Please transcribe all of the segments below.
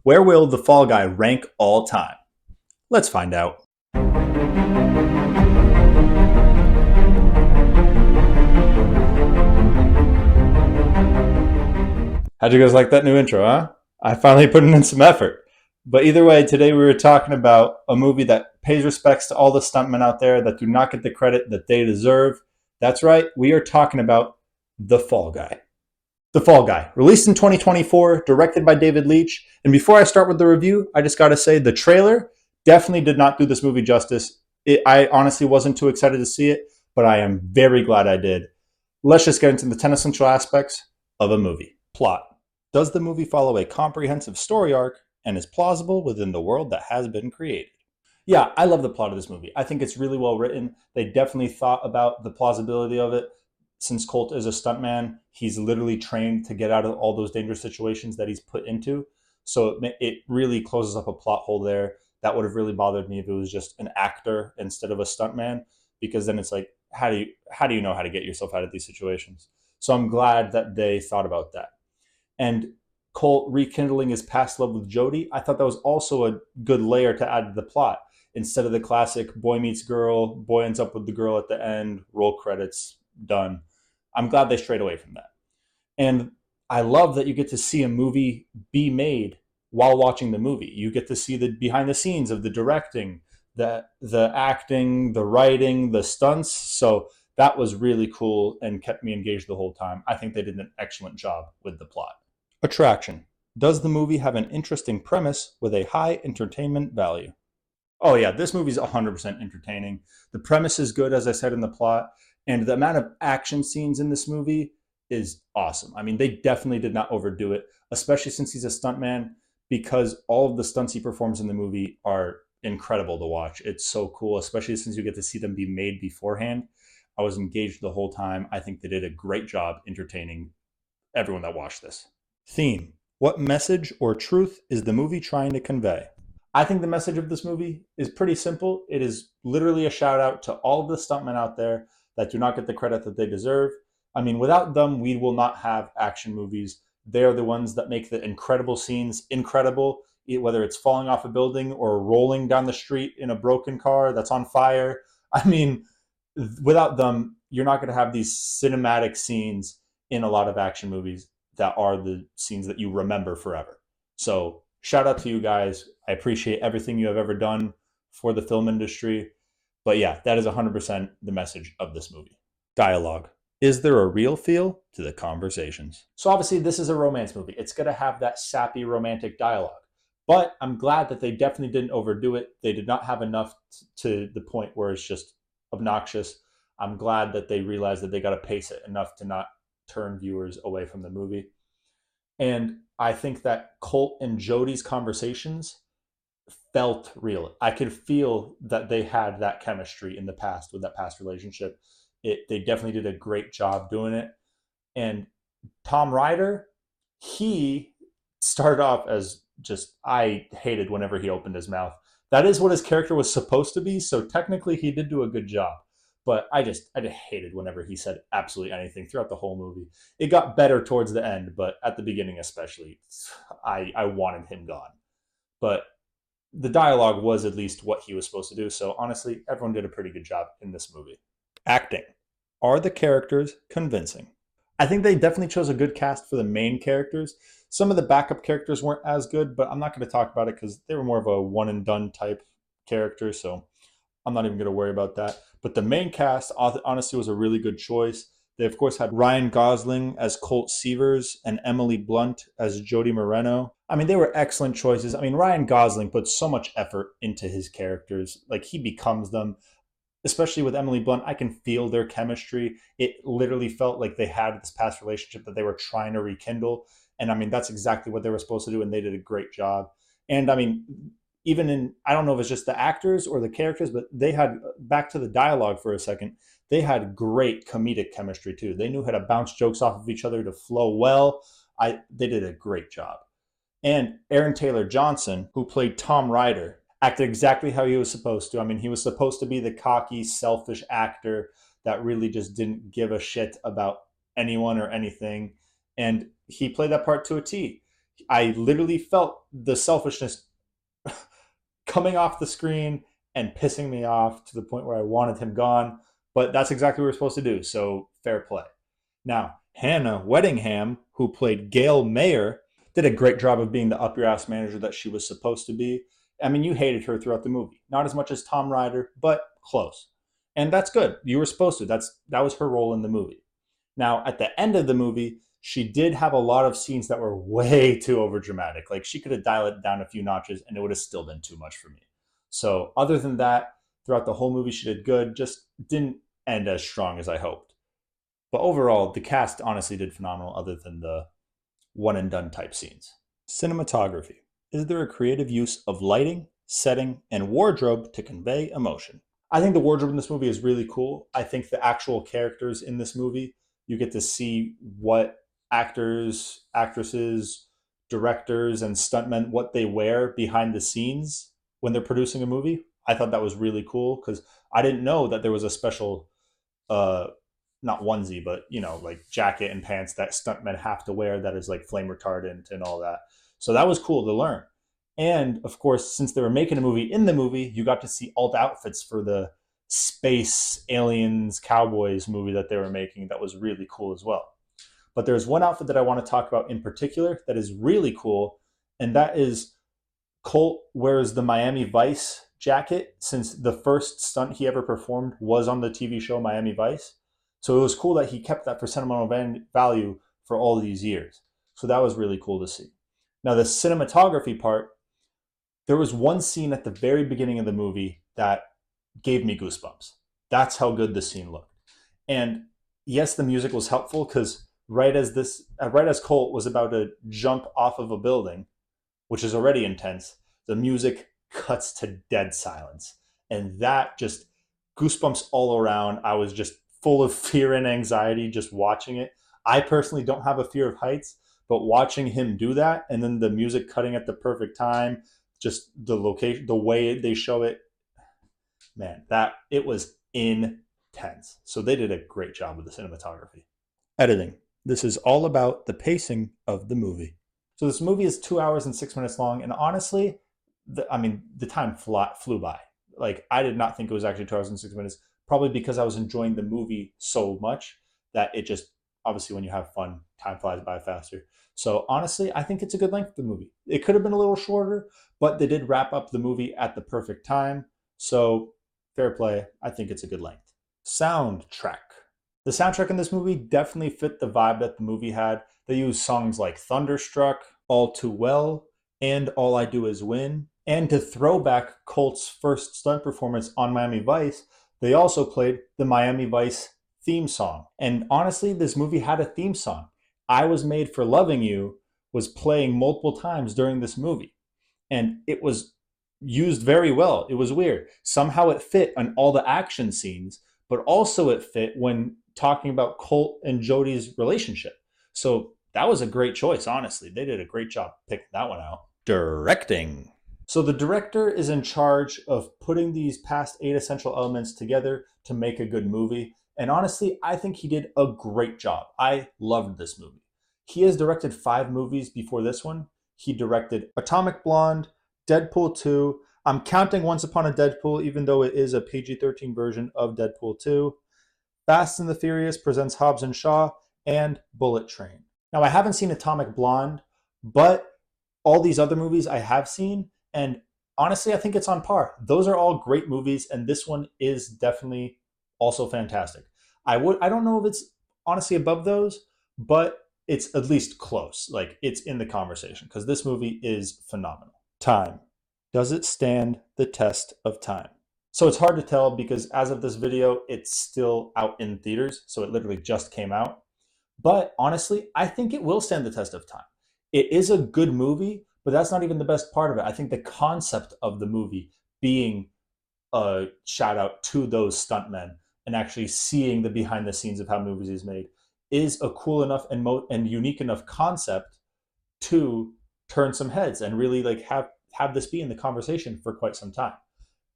Where will The Fall Guy rank all time? Let's find out. How'd you guys like that new intro, huh? I finally put in some effort. But either way, today we were talking about a movie that pays respects to all the stuntmen out there that do not get the credit that they deserve. That's right, we are talking about The Fall Guy. The Fall Guy, released in 2024, directed by David Leitch. And before I start with the review, I just got to say the trailer definitely did not do this movie justice. I honestly wasn't too excited to see it, but I am very glad I did. Let's just get into the 10 essential aspects of a movie. Plot. Does the movie follow a comprehensive story arc and is plausible within the world that has been created? Yeah, I love the plot of this movie. I think it's really well written. They definitely thought about the plausibility of it. Since Colt is a stuntman, he's literally trained to get out of all those dangerous situations that he's put into. So it really closes up a plot hole there. That would have really bothered me if it was just an actor instead of a stuntman, because then it's like, how do you know how to get yourself out of these situations? So I'm glad that they thought about that. And Colt rekindling his past love with Jodie, I thought that was also a good layer to add to the plot. Instead of the classic boy meets girl, boy ends up with the girl at the end, roll credits, done. I'm glad they strayed away from that. And I love that you get to see a movie be made while watching the movie. You get to see the behind the scenes of the directing, the acting, the writing, the stunts. So that was really cool and kept me engaged the whole time. I think they did an excellent job with the plot. Attraction. Does the movie have an interesting premise with a high entertainment value? Oh yeah, this movie's 100% entertaining. The premise is good, as I said in the plot, and the amount of action scenes in this movie is awesome. I mean, they definitely did not overdo it, especially since he's a stuntman, because all of the stunts he performs in the movie are incredible to watch. It's so cool, especially since you get to see them be made beforehand. I was engaged the whole time. I think they did a great job entertaining everyone that watched this. Theme. What message or truth is the movie trying to convey? I think the message of this movie is pretty simple. It is literally a shout out to all of the stuntmen out there that do not get the credit that they deserve. I mean, without them, we will not have action movies. They are the ones that make the incredible scenes incredible, whether it's falling off a building or rolling down the street in a broken car that's on fire. I mean, without them, you're not going to have these cinematic scenes in a lot of action movies that are the scenes that you remember forever. So shout out to you guys. I appreciate everything you have ever done for the film industry. But yeah, that is 100% the message of this movie. Dialogue. Is there a real feel to the conversations? So obviously, this is a romance movie. It's going to have that sappy romantic dialogue. But I'm glad that they definitely didn't overdo it. They did not have enough to the point where it's just obnoxious. I'm glad that they realized that they got to pace it enough to not turn viewers away from the movie. And I think that Colt and Jodie's conversations felt real. I could feel that they had that chemistry in the past with that past relationship. They definitely did a great job doing it. And Tom Ryder, he started off as just, I hated whenever he opened his mouth. That is what his character was supposed to be. So technically, he did do a good job. But I just hated whenever he said absolutely anything throughout the whole movie. It got better towards the end, but at the beginning especially, I wanted him gone. But the dialogue was at least what he was supposed to do. So honestly, everyone did a pretty good job in this movie. Acting. Are the characters convincing? I think they definitely chose a good cast for the main characters. Some of the backup characters weren't as good, but I'm not going to talk about it because they were more of a one and done type character. So I'm not even going to worry about that. But the main cast, honestly, was a really good choice. They, of course, had Ryan Gosling as Colt Seavers and Emily Blunt as Jodie Moreno. I mean, they were excellent choices. I mean, Ryan Gosling put so much effort into his characters. Like, he becomes them, especially with Emily Blunt. I can feel their chemistry. It literally felt like they had this past relationship that they were trying to rekindle. And I mean, that's exactly what they were supposed to do, and they did a great job. And I mean, even in, I don't know if it's just the actors or the characters, but they had, back to the dialogue for a second, they had great comedic chemistry too. They knew how to bounce jokes off of each other to flow well. They did a great job. And Aaron Taylor Johnson, who played Tom Ryder, acted exactly how he was supposed to. I mean, he was supposed to be the cocky, selfish actor that really just didn't give a shit about anyone or anything. And he played that part to a T. I literally felt the selfishness coming off the screen and pissing me off to the point where I wanted him gone. But that's exactly what we're supposed to do. So fair play. Now, Hannah Weddingham, who played Gail Mayer, did a great job of being the up your ass manager that she was supposed to be. I mean, you hated her throughout the movie. Not as much as Tom Ryder, but close. And that's good. You were supposed to. That was her role in the movie. Now, at the end of the movie, she did have a lot of scenes that were way too overdramatic. Like she could have dialed it down a few notches and it would have still been too much for me. So, other than that, throughout the whole movie, she did good, just didn't end as strong as I hoped. But overall, the cast honestly did phenomenal, other than the one and done type scenes. Cinematography. Is there a creative use of lighting, setting, and wardrobe to convey emotion? I think the wardrobe in this movie is really cool. I think the actual characters in this movie, you get to see what actors, actresses, directors, and stuntmen, what they wear behind the scenes when they're producing a movie. I thought that was really cool because I didn't know that there was a special uh, not onesie, but like jacket and pants that stuntmen have to wear that is like flame retardant and all that. So that was cool to learn. And of course, since they were making a movie in the movie, you got to see all the outfits for the space aliens cowboys movie that they were making. That was really cool as well. But there's one outfit that I want to talk about in particular that is really cool, and that is Colt wears the Miami Vice jacket since the first stunt he ever performed was on the TV show Miami Vice. So it was cool that he kept that for sentimental value for all these years. So that was really cool to see. Now, the cinematography part, there was one scene at the very beginning of the movie that gave me goosebumps. That's how good the scene looked. And yes, the music was helpful because right as Colt was about to jump off of a building, which is already intense, the music cuts to dead silence. And that just goosebumps all around. I was just full of fear and anxiety just watching it. I personally don't have a fear of heights, but watching him do that and then the music cutting at the perfect time, just the location, the way they show it, man, that it was intense. So they did a great job with the cinematography. Editing. This is all about the pacing of the movie. So this movie is 2 hours and 6 minutes long, and honestly, the time flew by. Like I did not think it was actually 2 hours and 6 minutes. Probably because I was enjoying the movie so much that it just obviously when you have fun, time flies by faster. So honestly, I think it's a good length of the movie. It could have been a little shorter, but they did wrap up the movie at the perfect time. So fair play. I think it's a good length. Soundtrack. The soundtrack in this movie definitely fit the vibe that the movie had. They used songs like Thunderstruck, All Too Well, and All I Do Is Win. And to throw back Colt's first stunt performance on Miami Vice, they also played the Miami Vice theme song. And honestly, this movie had a theme song. I Was Made for Loving You was playing multiple times during this movie. And it was used very well. It was weird. Somehow it fit on all the action scenes, but also it fit when talking about Colt and Jodie's relationship. So that was a great choice, honestly. They did a great job picking that one out. Directing. So the director is in charge of putting these past 8 essential elements together to make a good movie. And honestly, I think he did a great job. I loved this movie. He has directed 5 movies before this one. He directed Atomic Blonde, Deadpool 2. I'm counting Once Upon a Deadpool, even though it is a PG-13 version of Deadpool 2. Fast and the Furious presents Hobbs and Shaw, and Bullet Train. Now, I haven't seen Atomic Blonde, but all these other movies I have seen, and honestly, I think it's on par. Those are all great movies, and this one is definitely also fantastic. I don't know if it's honestly above those, but it's at least close. Like it's in the conversation because this movie is phenomenal. Time. Does it stand the test of time? So it's hard to tell because as of this video, it's still out in theaters. So it literally just came out. But honestly, I think it will stand the test of time. It is a good movie, but that's not even the best part of it. I think the concept of the movie being a shout out to those stuntmen and actually seeing the behind the scenes of how movies is made is a cool enough and unique enough concept to turn some heads and really like have this be in the conversation for quite some time.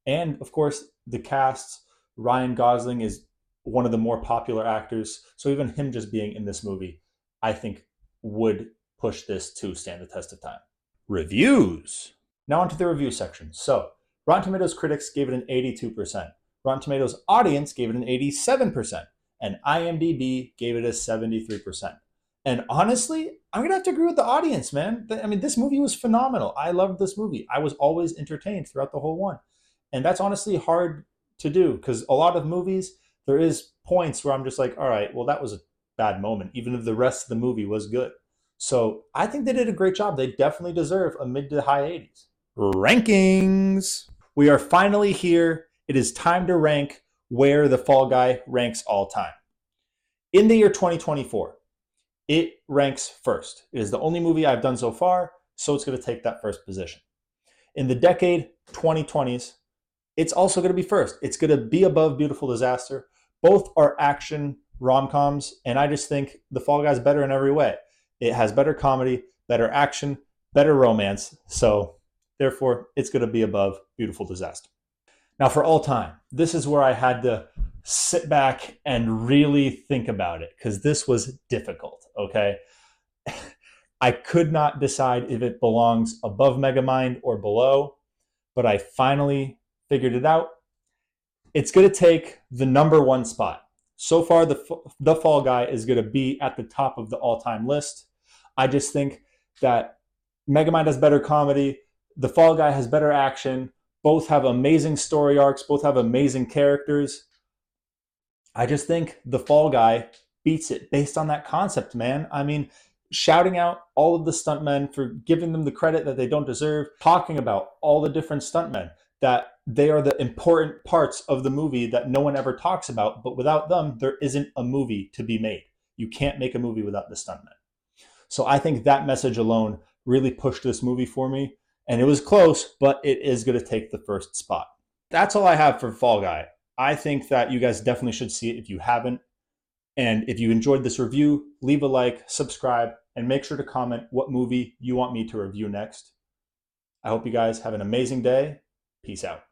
And of course, the cast, Ryan Gosling is one of the more popular actors. So even him just being in this movie, I think would push this to stand the test of time. Reviews. Now onto the review section. So, Rotten Tomatoes critics gave it an 82%. Rotten Tomatoes audience gave it an 87%. And IMDb gave it a 73%. And honestly, I'm going to have to agree with the audience, man. I mean, this movie was phenomenal. I loved this movie. I was always entertained throughout the whole one. And that's honestly hard to do because a lot of movies, there is points where I'm just like, all right, well, that was a bad moment, even if the rest of the movie was good. So I think they did a great job. They definitely deserve a mid to high 80s. Rankings. We are finally here. It is time to rank where The Fall Guy ranks all time. In the year 2024, it ranks first. It is the only movie I've done so far, so it's going to take that first position. In the decade 2020s, it's also going to be first. It's going to be above Beautiful Disaster. Both are action rom-coms, and I just think The Fall Guy's better in every way. It has better comedy, better action, better romance, so therefore it's going to be above Beautiful Disaster. Now for all time, this is where I had to sit back and really think about it because this was difficult, okay? I could not decide if it belongs above Megamind or below, but I finally figured it out. It's going to take the number one spot. So far, the Fall Guy is going to be at the top of the all-time list. I just think that Megamind has better comedy. The Fall Guy has better action. Both have amazing story arcs. Both have amazing characters. I just think The Fall Guy beats it based on that concept, man. I mean, shouting out all of the stuntmen for giving them the credit that they don't deserve, talking about all the different stuntmen, that they are the important parts of the movie that no one ever talks about, but without them, there isn't a movie to be made. You can't make a movie without the stuntmen. So I think that message alone really pushed this movie for me. And it was close, but it is going to take the first spot. That's all I have for Fall Guy. I think that you guys definitely should see it if you haven't. And if you enjoyed this review, leave a like, subscribe, and make sure to comment what movie you want me to review next. I hope you guys have an amazing day. Peace out.